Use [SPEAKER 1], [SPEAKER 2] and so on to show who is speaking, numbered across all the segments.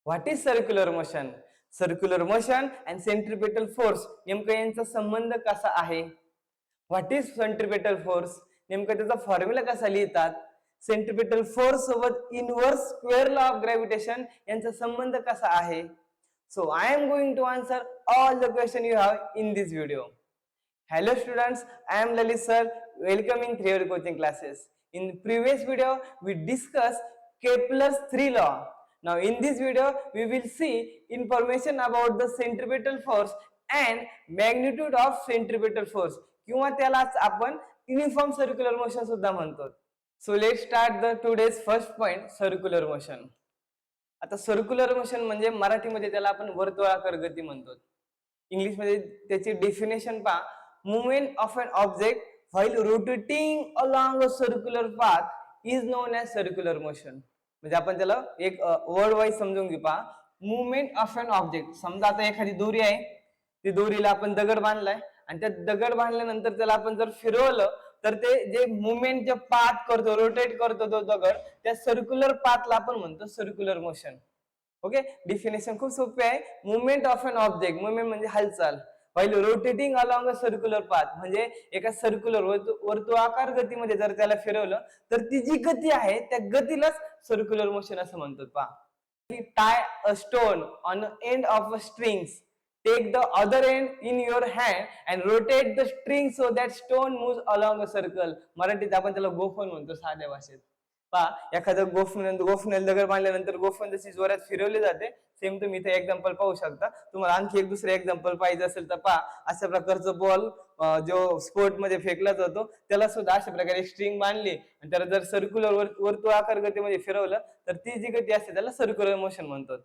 [SPEAKER 1] What is circular motion? Circular motion and centripetal force नेमकं यांचा संबंध कसा आहे? What is centripetal force? नेमकं त्याचा फॉर्म्युला कसा लिहितात? सेंट्रिपेटल फोर्स सोबत inverse square law of gravitation यांचा संबंध कसा आहे? So I am going to answer all the question you have in this video. Hello students, I am Lalit sir. Welcome in 3 coaching classes. In the previous video, we discussed Kepler's 3 law. Now in this video, we will see information about the centripetal force and magnitude of centripetal force. किंवा त्यालाच आपण uniform circular motion सुद्धा म्हणतो. So let's start the today's first point, circular motion. आता circular motion म्हणजे मराठीमध्ये त्याला आपण वर्तुळाकार गती म्हणतो. इंग्लिश मध्ये त्याची डेफिनेशन पहा, movement of an object while rotating along a circular path is known as circular motion. म्हणजे आपण त्याला एक वर्ड वाईज समजून घेऊ. पहा, मूवमेंट ऑफ एन ऑब्जेक्ट. समजा आता एखादी दोरी आहे, ती दोरीला आपण दगड बांधलाय आणि त्या दगड बांधल्यानंतर त्याला आपण जर फिरवलं तर ते जे मुवमेंट जे पाथ करतो, रोटेट करतो तो दगड, त्या सर्क्युलर पाथला आपण म्हणतो सर्क्युलर मोशन. ओके, डेफिनेशन खूप सोपी आहे. Movement of an object, movement म्हणजे हालचाल, while rotating along a circular path, म्हणजे एका सर्क्युलर वर्तुळाकार गतीमध्ये जर त्याला फिरवलं तर ती जी गती आहे त्या गतीलाच सर्क्युलर मोशन असं म्हणतात. पहा, tie a stone on end of a strings, take the other end in your hand and rotate the string so that stone moves along a circle. मराठीत आपण त्याला गोफण म्हणतो साध्या भाषेत. पहा, एखादं गोफण दगड बांधल्यानंतर गोफण जशी जोरात फिरवली जाते, सेम तुम्ही इथे एक्झाम्पल पाहू शकता. तुम्हाला आणखी एक दुसरं एक्झाम्पल पाहिजे असेल तर पहा, अशा प्रकारचं बॉल जो स्पोर्ट मध्ये फेकला जातो त्याला सुद्धा अशा प्रकारे स्ट्रिंग बांधली आणि त्याला जर सर्क्युलर वर्तुळाकार गतीमध्ये फिरवलं तर ती जी गती असते त्याला सर्क्युलर मोशन म्हणतात.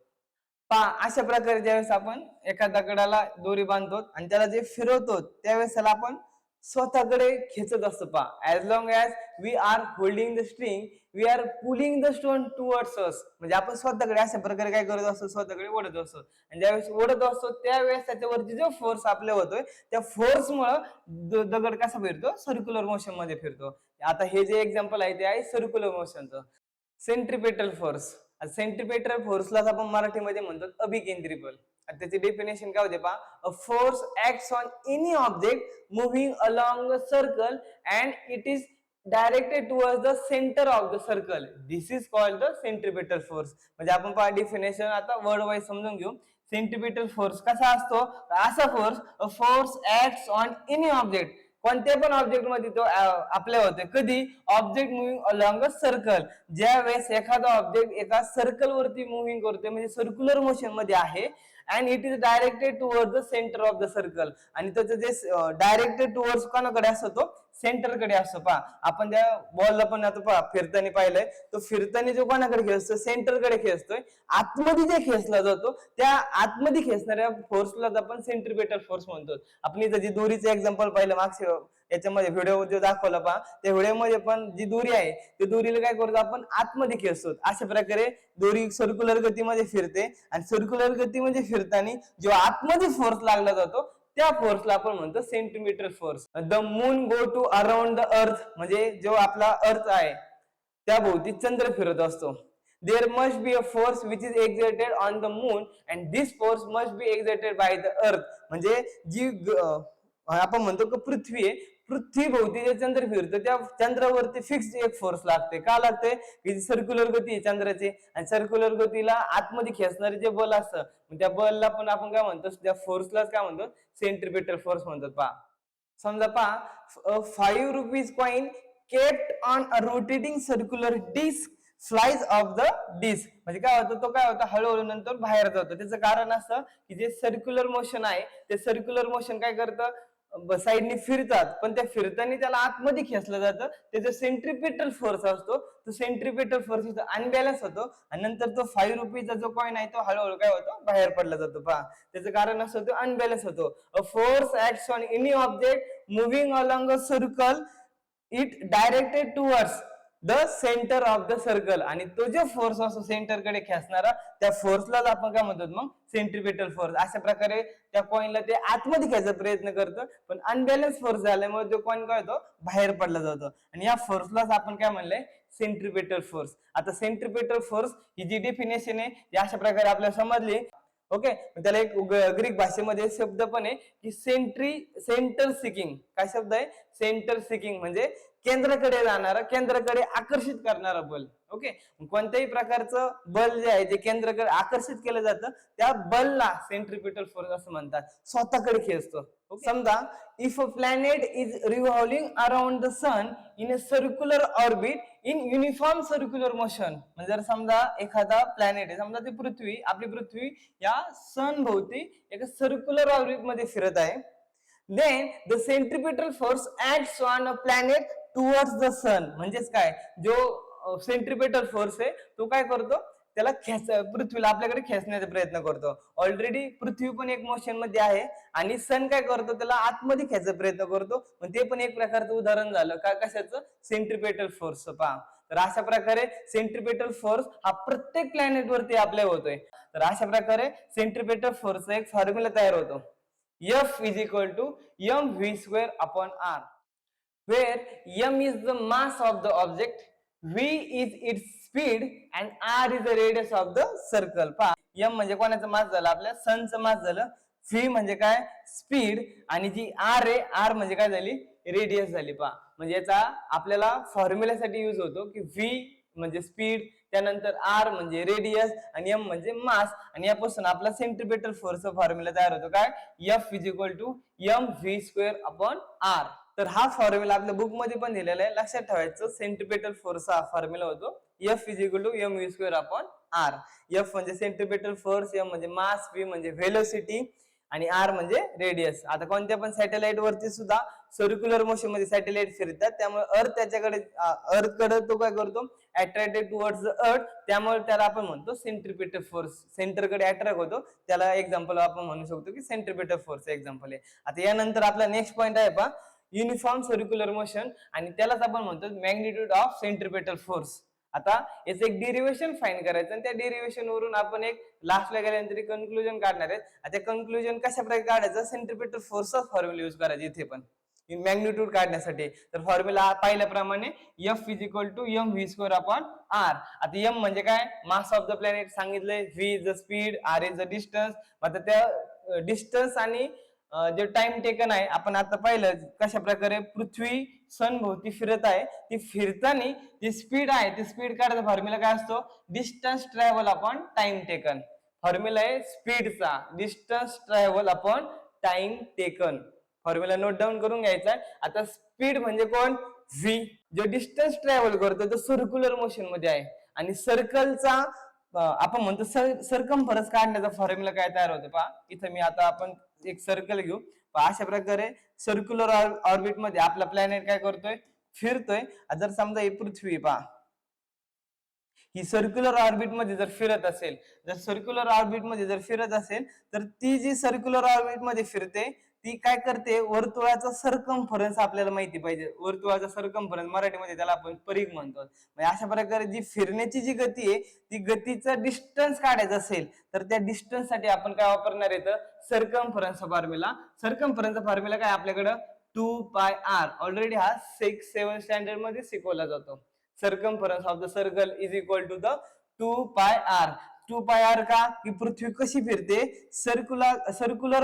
[SPEAKER 1] पहा, अशा प्रकारे ज्यावेळेस आपण एका दगडाला दोरी बांधतो आणि त्याला जे फिरवतो त्यावेळेस त्याला आपण स्वतःकडे खेचत असतो. पहा, as long as we are holding the string we are pulling the stone towards us. म्हणजे आपण स्वतःकडे अशा प्रकारे काय करत असतो, स्वतःकडे ओढत असतो आणि ज्यावेळेस ओढत असतो त्यावेळेस त्याच्यावरती जो फोर्स आपल्या होतोय त्या फोर्समुळे दगड कसा फिरतो, सर्क्युलर मोशन मध्ये फिरतो. आता हे जे एक्झाम्पल आहे ते आहे सर्क्युलर मोशनचं. सेंट्रिपेटल फोर्स, सेंट्रिपेटल फोर्सलाच आपण मराठीमध्ये म्हणतो अभिकेंद्री बल. त्याची डेफिनेशन काय होते पहा, a force acts on any object moving along a circle and it is directed towards the centre of the circle. This is called the centripetal force. म्हणजे आपण पहा डेफिनेशन आता वर्ड वाईज समजून घेऊ. सेंट्रिपेटल फोर्स कसा असतो, असा force, a force acts on any object, कोणत्या पण ऑब्जेक्ट मध्ये तो आपल्या होते. कधी? Object moving along a circle. ज्या वेळेस एखादा ऑब्जेक्ट एका सर्कल वरती मुव्हिंग करते म्हणजे सर्क्युलर मोशन मध्ये आहे and it is directed towards the centre of the circle. आणि त्याचं जे डायरेक्टेड टुवर्ड्स कोणाकडे असतो, तो सेंटर कडे असतो. पहा, आपण त्या बॉलला पण आता पहा फिरताना पाहिलंय, तो फिरताना जो कोणाकडे खेचतो, सेंटर कडे खेचतोय. आतमध्ये जे खेचला जातो त्या आतमध्ये खेचणाऱ्या फोर्सला आपण सेंट्रिपेटल फोर्स म्हणतो. आपण इथं जी दोरीचं एक्झाम्पल पाहिलं मागच्या याच्यामध्ये व्हिडिओ जो दाखवला पहा, त्या व्हिडिओमध्ये पण जी दोरी आहे त्या दोरीला काय करतो आपण आतमध्ये खेचतो. अशा प्रकारे दोरी सर्क्युलर गतीमध्ये फिरते आणि सर्क्युलर गतीमध्ये फिरताना जो आतमध्ये फोर्स लागला जातो त्या फोर्सला आपण म्हणतो centimetre force. The moon go to around the earth, म्हणजे जो आपला अर्थ आहे त्या भोवती चंद्र फिरत असतो. There must be a force which is exerted on the moon and this force must be exerted by the earth. म्हणजे जी आपण म्हणतो की पृथ्वी आहे, पृथ्वी भोवती जे चंद्र फिरतो त्या चंद्रावरती फिक्स एक फोर्स लागते. का लागते? की सर्क्युलर गती आहे चंद्राची आणि सर्क्युलर गतीला आतमध्ये खेचणारे जे बल असतं त्या बलला पण आपण काय म्हणतो, त्या फोर्सलाच काय म्हणतो, सेंट्रिपेटल फोर्स म्हणतात. पहा, समजा पहा, 5 rupees coin kept on a rotating circular disc flies off the disc. म्हणजे काय होतं, तो काय होतं हळूहळू नंतर बाहेर जातो. त्याचं कारण असं की जे सर्क्युलर मोशन आहे ते सर्क्युलर मोशन काय करतं, साईडने फिरतात पण त्या फिरताना त्याला आतमध्ये खेचलं जातं. त्याचा सेंट्रिपेटल फोर्स असतो, तो सेंट्रिपेटल फोर्स इथं अनबॅलन्स होतो आणि नंतर तो 5 रुपीचा जो कॉइन आहे तो हळूहळू काय होतो, बाहेर पडला जातो. पहा, त्याचं कारण असं तो अनबॅलन्स होतो. A force acts on any object moving along a circle it directed towards the centre of the circle. आणि तो जो फोर्स असतो सेंटर कडे खेचणारा त्या फोर्सलाच आपण काय म्हणतो मग सेंट्रिपेटल फोर्स. अशा प्रकारे त्या कॉइनला ते आतमध्ये घ्यायचा प्रयत्न करतो पण अनबॅलन्स फोर्स झाल्यामुळे तो कॉइन काय होतो, बाहेर पडला जातो आणि या फोर्सलाच आपण काय म्हणलंय, सेंट्रिपेटल फोर्स. आता सेंट्रिपेटल फोर्स ही जी डेफिनेशन आहे ती अशा प्रकारे आपल्याला समजली. ओके, त्याला एक ग्रीक भाषेमध्ये शब्द पण आहे की सेंटर सिकिंग. काय शब्द आहे? सेंटर सिकिंग म्हणजे केंद्राकडे जाणारा, केंद्राकडे आकर्षित करणारा बल. ओके, कोणत्याही प्रकारचं बल जे आहे जे केंद्राकडे आकर्षित केलं जातं त्या बलला सेंट्रिपेटल फोर्स असं म्हणतात. स्वतःकडे खेचतो. समजा if a planet is revolving around the sun in a circular orbit in uniform circular motion. म्हणजे जर समजा एखादा प्लॅनेट आहे, समजा ती पृथ्वी, आपली पृथ्वी या सन भोवती एका सर्क्युलर ऑर्बिट मध्ये फिरत आहे, then the centripetal force acts on a planet towards the sun. म्हणजेच काय, जो सेंट्रिपेटल फोर्स आहे तो काय करतो, त्याला पृथ्वीला आपल्याकडे खेचण्याचा प्रयत्न करतो. ऑलरेडी पृथ्वी पण एक मोशन मध्ये आहे आणि सन काय करतो, त्याला आतमध्ये खेचायचा प्रयत्न करतो. पण ते पण एक प्रकारचं उदाहरण झालं का कशाचं? Centripetal force. पहा, तर अशा प्रकारे सेंट्रिपेटल फोर्स हा प्रत्येक प्लॅनेट वरती अप्लाय होतोय. तर अशा प्रकारे सेंट्रिपेटल फोर्सचा एक फॉर्म्युला तयार होतो. F is equal to mv square upon r, where m is the mass of the object, v is its speed and r is the radius of the circle. पहा, m म्हणजे कोणाचं मास झालं? आपल्या सनचं मास झालं. v म्हणजे काय? स्पीड. आणि जी r आहे, r म्हणजे काय झाली? रेडियस झाली. पहा, म्हणजे याचा आपल्याला फॉर्म्युल्यासाठी यूज होतो की v म्हणजे स्पीड, त्यानंतर आर म्हणजे रेडियस आणि एम म्हणजे मास. आणि यापासून आपला सेंट्रिपेटल फोर्सचा फॉर्म्युला तयार होतो. काय? F is equal to mv square upon r. तर हा फॉर्म्युला आपल्या बुक मध्ये पण दिलेला आहे. लक्षात ठेवायचं, सेंट्रिपेटल फोर्स हा फॉर्म्युला होतो F is equal to mv square upon r. F म्हणजे सेंट्रिपेटल फोर्स, m म्हणजे मास, v म्हणजे व्हेलोसिटी आणि r म्हणजे रेडियस. आता कोणत्या पण सॅटेलाइट वरती सुद्धा सर्क्युलर मोशन मध्ये सॅटेलाइट फिरतात, त्यामुळे अर्थ कडे तो काय करतो? Attracted towards the earth. त्यामुळे त्याला आपण म्हणतो सेंट्रिपेटल फोर्स. सेंटरकडे अट्रॅक्ट होतो, त्याला एक्झाम्पल आपण म्हणू शकतो की सेंट्रिपेटल फोर्स एक्झाम्पल आहे. आता यानंतर आपला नेक्स्ट पॉइंट आहे पहा, युनिफॉर्म सर्क्युलर मोशन, आणि त्यालाच आपण म्हणतो मॅग्निट्यूड ऑफ सेंट्रिपेटल फोर्स. आता याचं एक डेरिव्हेशन फाइंड करायचं आणि त्या डेरिव्हेशन वरून आपण एक लास्टला गेल्यानंतर कन्क्लुजन काढणार आहे. आता कन्क्लुजन कशा प्रकारे काढायचं? सेंट्रिपेटल फोर्सचा फॉर्म्युला यूज करायचा इथे पण मॅग्निट्यूड काढण्यासाठी. तर फॉर्म्युला पाहिल्याप्रमाणे F is equal to mv square upon r. आता m म्हणजे काय? मास ऑफ द प्लॅनेट सांगितलंय, v is the speed, r is the distance. आता त्या डिस्टन्स आणि जे टाइम टेकन आहे, आपण आता पाहिलं कशा प्रकारे पृथ्वी सन भोवती फिरत आहे. ती फिरताना जी स्पीड आहे, ती स्पीड काढायचा फॉर्म्युला काय असतो? Distance travel upon time taken. Formula आहे स्पीडचा distance travel upon time taken. Formula note down करून घ्यायचा. आता स्पीड म्हणजे कोण? v. जो डिस्टन्स ट्रॅव्हल करतो तो सर्क्युलर मोशन मध्ये आहे. आणि सर्कलचा आपण म्हणतो सर्कम्फरन्स काढण्याचा फॉर्म्युला काय तयार होतो? पहा, इथं मी आता आपण एक सर्कल घेऊ. अशा प्रकारे सर्क्युलर ऑर्बिट मध्ये आपला प्लॅनेट काय करतोय? फिरतोय. जर समजा ही पृथ्वी पहा, ही सर्क्युलर ऑर्बिट मध्ये जर फिरत असेल, तर ती जी सर्क्युलर ऑर्बिट मध्ये फिरते ती काय करते? वर्तुळाचा सर्कम्फरन्स आपल्याला माहिती पाहिजे. वर्तुळाचा सर्कम्फरन्स मराठीमध्ये त्याला आपण परिघ म्हणतो. म्हणजे अशा प्रकारे जी फिरण्याची जी गती आहे, ती गतीचा डिस्टन्स काढायचा असेल तर त्या डिस्टन्स साठी आपण काय वापरणार आहे? तर सर्कम्फरन्सचा फॉर्म्युला. सर्कम्फरन्सचा फॉर्म्युला काय आपल्याकडे? 2πr. ऑलरेडी हा 6-7 स्टँडर्ड मध्ये शिकवला जातो. Circumference of the circle is equal to the 2πr. 2πr का? की पृथ्वी कशी फिरते? सर्क्युलर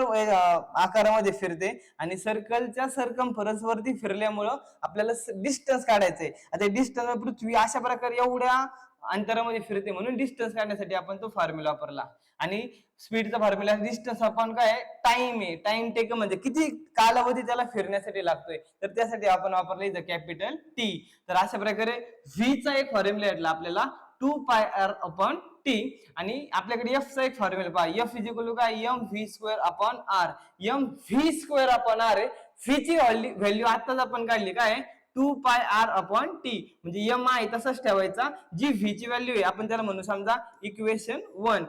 [SPEAKER 1] आकारामध्ये फिरते आणि सर्कलच्या सर्कम्फरन्स वरती फिरल्यामुळं आपल्याला डिस्टन्स काढायचंय. आता डिस्टन्स पृथ्वी अशा प्रकारे एवढ्या अंतरामध्ये फिरते, म्हणून डिस्टन्स काढण्यासाठी आपण तो फॉर्म्युला वापरला. आणि स्पीडचा फॉर्म्युला डिस्टन्स अपॉन काय? टाइम आहे. टाइम टेक म्हणजे किती कालावधी त्याला फिरण्यासाठी लागतोय, तर त्यासाठी आपण वापरले द कॅपिटल टी. तर अशा प्रकारे v चा एक फॉर्म्युला भेटला आपल्याला 2πr अपॉन टी. आणि आपल्याकडे f चा एक फॉर्म्युला पहा, f इज इक्वल टू काय? mv square upon r. mv square upon r आहे. v ची व्हॅल्यू आताच आपण काढली, काय? 2πr upon T. म्हणजे m आहे तसाच ठेवायचा. जी v ची व्हॅल्यू आहे आपण त्याला म्हणू समजा इक्वेशन 1.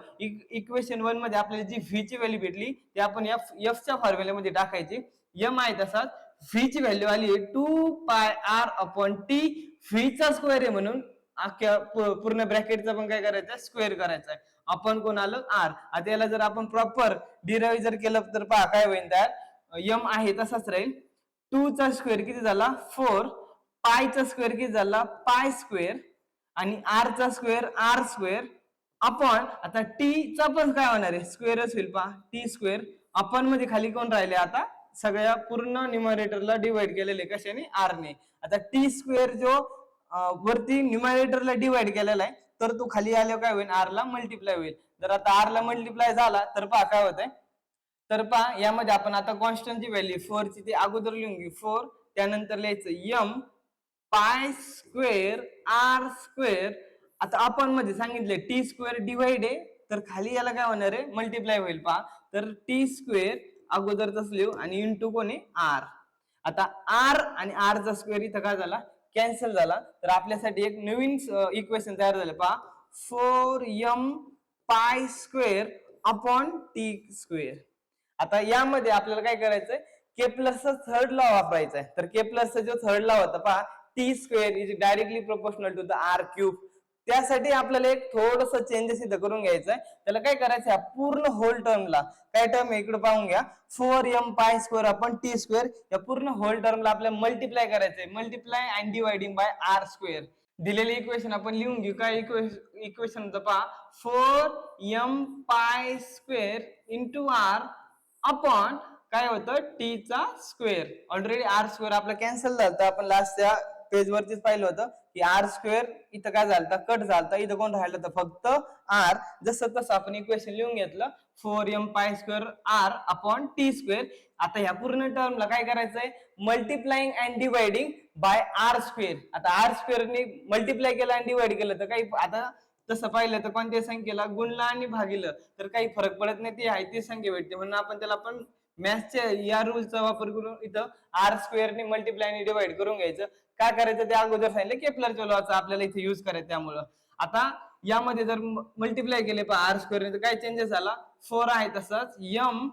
[SPEAKER 1] इक्वेशन 1 मध्ये आपल्याला जी v ची व्हॅल्यू भेटली ती आपण f च्या फॉर्म्युल्यामध्ये टाकायची. m आहे तसाच, v ची व्हॅल्यू आली आहे 2πr अपॉन टी. v चा स्क्वेअर आहे म्हणून पूर्ण ब्रॅकेटचा पण काय करायचं? स्क्वेअर करायचा आहे. आपण कोण आलं? r. आता याला जर आपण प्रॉपर डिराइव्ह जर केलं तर पहा काय होईल? तर m आहे तसाच राहील. 2 चा स्क्वेअर किती झाला? 4. पाय चा स्क्वेअर किती झाला? Pi square. आणि आर चा स्क्वेअर आर स्क्वेअर अपॉन आता टी चा पण काय होणार आहे स्क्वेअरच होईल पहा टी स्क्वेअर अपॉन मध्ये खाली कोण राहिले आता सगळ्या पूर्ण न्यूमरेटरला डिवाइड केलेले कशाने आर ने आता टी स्क्वेअर जो वरती न्यूमरेटरला डिवाइड केलेला आहे तर तो खाली आल्यावर काय होईल आर ला मल्टिप्लाय होईल जर आता आर ला मल्टिप्लाय झाला तर पहा काय होत आहे तर पहा यामध्ये आपण आता कॉन्स्टंटची व्हॅल्यू 4 ची ती अगोदर लिहून घेऊ 4 त्यानंतर लिहायचं m pi square R square आता आपण मध्ये सांगितले टी स्क्वेअर डिवाइड आहे तर खाली याला काय होणार आहे मल्टिप्लाय होईल पहा तर टी स्क्वेअर अगोदरच लिहू आणि इंटू कोणी आर आता आर आणि आर चा स्क्वेअर इथं काय झाला कॅन्सल झाला तर आपल्यासाठी एक नवीन इक्वेशन तयार झालं पहा 4m pi square upon T square आता यामध्ये आपल्याला काय करायचंय केप्लरचा थर्ड लॉ वापरायचा आहे तर केप्लरचा जो थर्ड लॉ होता पहा T square is directly proportional to the R cube त्यासाठी आपल्याला एक थोडस चेंजेस इथं करून घ्यायचं आहे त्याला काय करायचं आहे पूर्ण होल टर्मला काय टर्म आहे इकडे पाहून घ्या 4m pi square upon T square या पूर्ण होल टर्मला आपल्याला मल्टिप्लाय करायचंय multiply and dividing by R square दिलेले इक्वेशन आपण लिहून घेऊ काय इक्वेशन होतं पहा 4m pi square into R upon काय होतं टी चा स्क्वेअर ऑलरेडी आर स्क्वेअर आपला कॅन्सल झालं आपण लास्टच्या पेज वरतीच पाहिलं होतं की आर स्क्वेअर इथं काय झालं कट झालं इथं कोण राहिलं तर फक्त आर जसं तसं आपण इक्वेशन लिहून घेतलं 4m pi square R upon T square आता ह्या पूर्ण टर्मला काय करायचंय multiplying and dividing by R square आता आर स्क्वेअरने मल्टिप्लाय केलं आणि डिवाइड केलं तर काही आता तसं पाहिलं तर कोणत्या संख्येला गुणलं आणि भागिलं तर काही फरक पडत नाही ती आहे ती संख्या भेटते म्हणून आपण त्याला पण मॅथ्सच्या या रूलचा वापर करून इथं आर स्क्वेअरने मल्टिप्लाय आणि डिवाइड करून घ्यायचं काय करायचं ते अगोदर सांगितलं केप्लरच्या लॉचा आपल्याला इथे युज करायचं त्यामुळं आता यामध्ये जर मल्टिप्लाय केले पण आर स्क्वेअर तर काय चेंजेस झाला 4 आहे तसंच m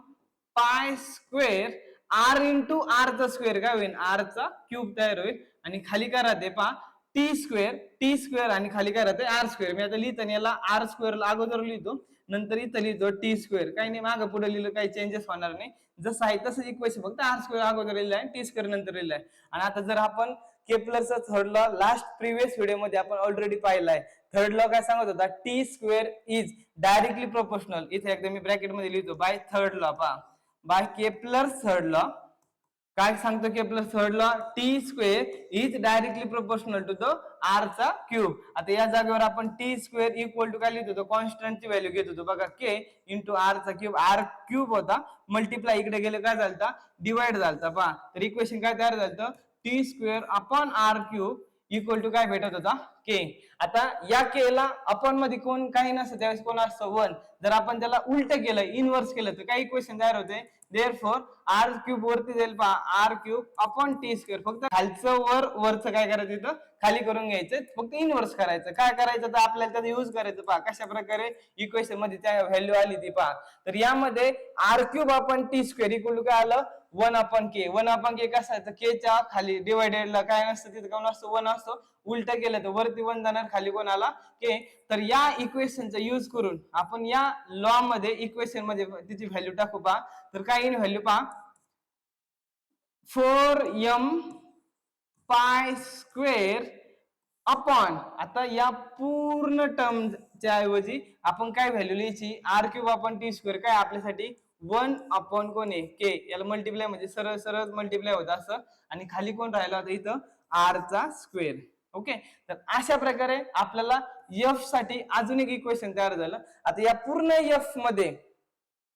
[SPEAKER 1] pi square R into R चा स्क्वेअर काय होईल आर चा क्यूब तयार होईल आणि खाली काय राहते पहा टी स्क्वेअर आणि खाली काय राहते आर स्क्वेअर मी आता लिहिताना याला आर स्क्वेअर अगोदर लिहितो नंतर इथं लिहितो टी स्क्वेअर काही नाही मागं पुढे लिहिलं काही चेंजेस होणार नाही जसं आहे तसंच इक्वेशन फक्त आर स्क्वेअर अगोदर लिहिलं आहे टी स्क्वेअर नंतर लिहिलं आहे आणि आता जर आपण केप्लरचा third law last previous video मध्ये आपण ऑलरेडी पाहिलाय थर्ड लॉ काय सांगत होता T square is directly proportional इथे एकदा मी ब्रॅकेट मध्ये लिहितो बाय थर्ड लॉ पहा बाय केप्लर थर्ड लॉ काय सांगतो Kepler third law T square is directly proportional to the R चा क्यूब आता या जागेवर आपण टी स्क्वेअर इक्वल टू काय लिहित होतो कॉन्स्टंटची व्हॅल्यू घेत होतो बघा के इंटू आर चा क्यूब आर क्यूब होता मल्टिप्लाय इकडे गेले काय झालं डिवाइड झालं पहा तर इक्वेशन काय तयार झालं T square upon R cube equal to काय भेटत होता के आता या के ला अपॉन मध्ये कोण काही नसतं त्यावेळेस कोण असतं 1 जर आपण त्याला उलट केलं इनवर्स केलं तर काय इक्वेशन तयार होते देअरफॉर आर क्यूब वरती जाईल पहा R cube upon T square फक्त खालचं वरचं काय करायचं इथं खाली करून घ्यायचं फक्त इनवर्स करायचं काय करायचं तर आपल्याला त्याचा युज करायचं पहा कशा प्रकारे इक्वेशन मध्ये त्या व्हॅल्यू आली ती पहा तर यामध्ये R cube upon T square equal to काय आलं 1 अपॉन के कसं आहे तर के च्या खाली डिवायडेडला काय नसतं तिथं कोण असतं 1 असतो उलट केलं तर वरती 1 जाणार खाली कोण आला के तर या इक्वेशनचा यूज करून आपण या लॉ मध्ये इक्वेशन मध्ये तिची व्हॅल्यू टाकू पहा तर काय येईल व्हॅल्यू पहा 4m पाय स्क्वेअर अपॉन आता या पूर्ण टर्मच्या ऐवजी आपण काय व्हॅल्यू लिहायची R cube upon T square काय आपल्यासाठी 1 अपॉन कोण आहे के याला मल्टिप्लाय म्हणजे सरळ सरळ मल्टिप्लाय होतं असं आणि खाली कोण राहिला होता इथं आर चा स्क्वेअर ओके तर अशा प्रकारे आपल्याला एफ साठी अजून एक इक्वेशन तयार झालं आता या पूर्ण एफ मध्ये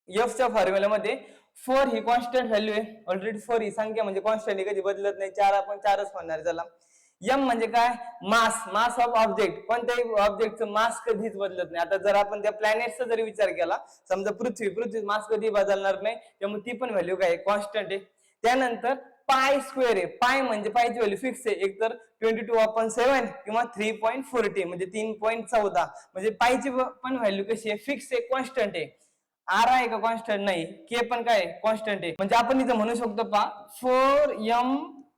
[SPEAKER 1] एफ च्या फॉर्म्युलामध्ये 4 ही कॉन्स्टंट व्हॅल्यू आहे ऑलरेडी 4 ही संख्या म्हणजे कॉन्स्टंट कधी बदलत नाही 4 आपण 4च होणार त्याला एम म्हणजे काय मास ऑफ ऑब्जेक्ट कोणत्याही ऑब्जेक्टचं मास कधीच बदलत नाही आता जर आपण त्या प्लॅनेटचा जरी विचार केला समजा पृथ्वी मास कधी बदलणार नाही त्यामुळे ती पण व्हॅल्यू काय कॉन्स्टंट आहे त्यानंतर पाय स्क्वेअर आहे पाय म्हणजे पायची व्हॅल्यू फिक्स आहे एकतर 22/7 किंवा 3.40 म्हणजे 3.14 म्हणजे पायची पण व्हॅल्यू कशी आहे फिक्स आहे कॉन्स्टंट आहे आर आहे का कॉन्स्टंट नाही के पण काय कॉन्स्टंट आहे म्हणजे आपण इथं म्हणू शकतो पहा 4m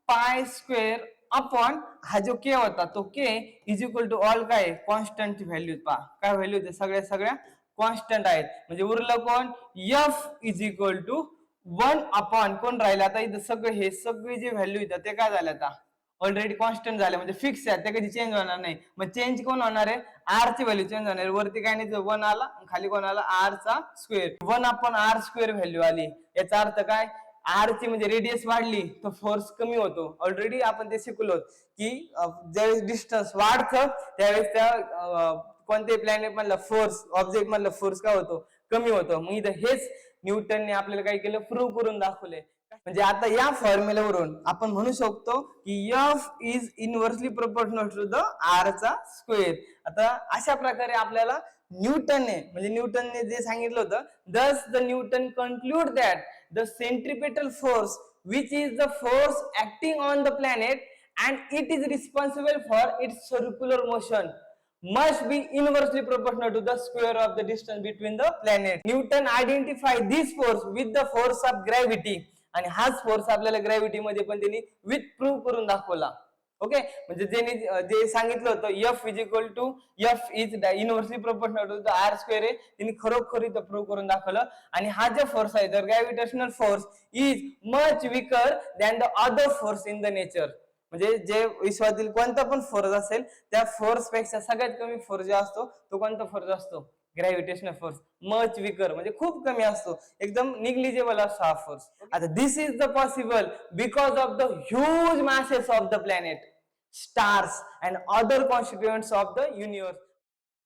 [SPEAKER 1] पाय स्क्वेअर अपॉन हा जो के होता तो के इज इक्वल टू ऑल काय कॉन्स्टंट व्हॅल्यू पहा काय व्हॅल्यू ते सगळ्या कॉन्स्टंट आहेत म्हणजे उरलं कोण F is equal to 1 upon कोण राहिलं आता इथं सगळे हे सगळे जे व्हॅल्यू येतात ते काय झाले आता ऑलरेडी कॉन्स्टंट झाले म्हणजे फिक्स आहे, ते कधी चेंज होणार नाही. मग चेंज कोण होणार आहे? आर ची व्हॅल्यू चेंज होणार आहे. वरती काय नाही, 1 आला, खाली कोण आला? आर चा स्क्वेअर. 1/r² व्हॅल्यू आली. याचा अर्थ काय? आर ची म्हणजे रेडियस वाढली तर फोर्स कमी होतो. ऑलरेडी आपण ते शिकलो की ज्यावेळेस डिस्टन्स वाढतं त्यावेळेस त्या कोणत्याही प्लॅनेट मधला फोर्स, ऑब्जेक्ट मधला फोर्स काय होतो? कमी होतो. मग इथं हेच न्यूटनने आपल्याला काय केलं? प्रूव्ह करून दाखवले. म्हणजे आता या फॉर्म्युलावरून आपण म्हणू शकतो की F is inversely proportional to the R चा स्क्वेअर. आता अशा प्रकारे आपल्याला न्यूटनने जे सांगितलं होतं, thus the Newton conclude that the centripetal force which is the force acting on the planet and it is responsible for its circular motion must be inversely proportional to the square of the distance between the planet. Newton identified this force with the force of gravity आणि हाच force आपल्याला gravity मध्ये पण त्यांनी with prove करून दाखवला. Okay, म्हणजे जे सांगितलं होतं F is inversely proportional to the R square आहे, त्यांनी खरोखर इथं प्रूव्ह करून दाखवलं. आणि हा जो फोर्स आहे तर gravitational force is much weaker than the other force in the nature. म्हणजे जे विश्वातील कोणता पण फोर्स असेल त्या फोर्स पेक्षा सगळ्यात कमी फोर्स जो असतो तो कोणता फोर्स असतो? Gravitational force. मच विकर म्हणजे खूप कमी असतो, एकदम निग्लिजिबल असतो हा फोर्स. आता this is the possible because of the huge masses of the planet, stars and other constituents of the universe.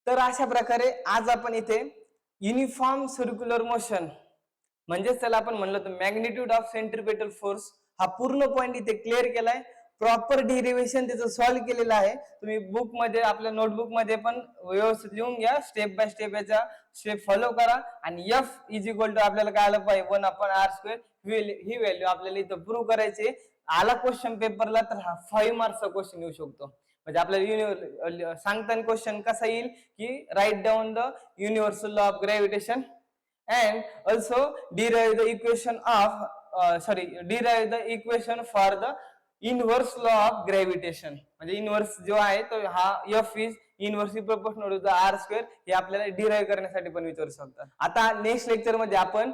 [SPEAKER 1] तर अशा प्रकारे आज आपण इथे युनिफॉर्म सर्क्युलर मोशन म्हणजे त्याला आपण म्हणलं तर मॅग्निट्यूड ऑफ सेंट्रिपेटल फोर्स हा पूर्ण पॉइंट इथे क्लिअर केलाय. प्रॉपर डेरिव्हेशन त्याचं सॉल्व्ह केलेलं आहे. तुम्ही बुक मध्ये, आपल्या नोटबुक मध्ये पण व्यवस्थित लिहून घ्या, स्टेप बाय स्टेप याचा स्टेप फॉलो करा. आणि F इज इक्वल टू आपल्याला काय आलं पाहिजे? 1/r². ही व्हॅल्यू आपल्याला इथं प्रूव्ह करायची. आला क्वेश्चन पेपरला तर हा 5 मार्क्सचा क्वेश्चन येऊ शकतो. म्हणजे आपल्याला सांगताना क्वेश्चन कसा येईल की right down the universal law of gravitation and also derive the equation for the inverse law of gravitation. म्हणजे इनव्हर्स जो आहे तो हा F is inversely proportional to the R square हे आपल्याला डिराइव्ह करण्यासाठी पण विचारू शकतात. आता नेक्स्ट लेक्चर मध्ये आपण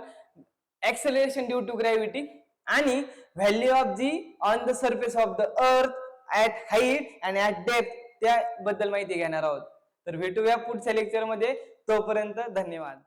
[SPEAKER 1] एक्सेलरेशन ड्यू टू ग्रॅव्हिटी आणि value of G on the surface of the earth at height and at depth त्याबद्दल माहिती घेणार आहोत. तर भेटूया पुढच्या लेक्चर मध्ये. तोपर्यंत धन्यवाद.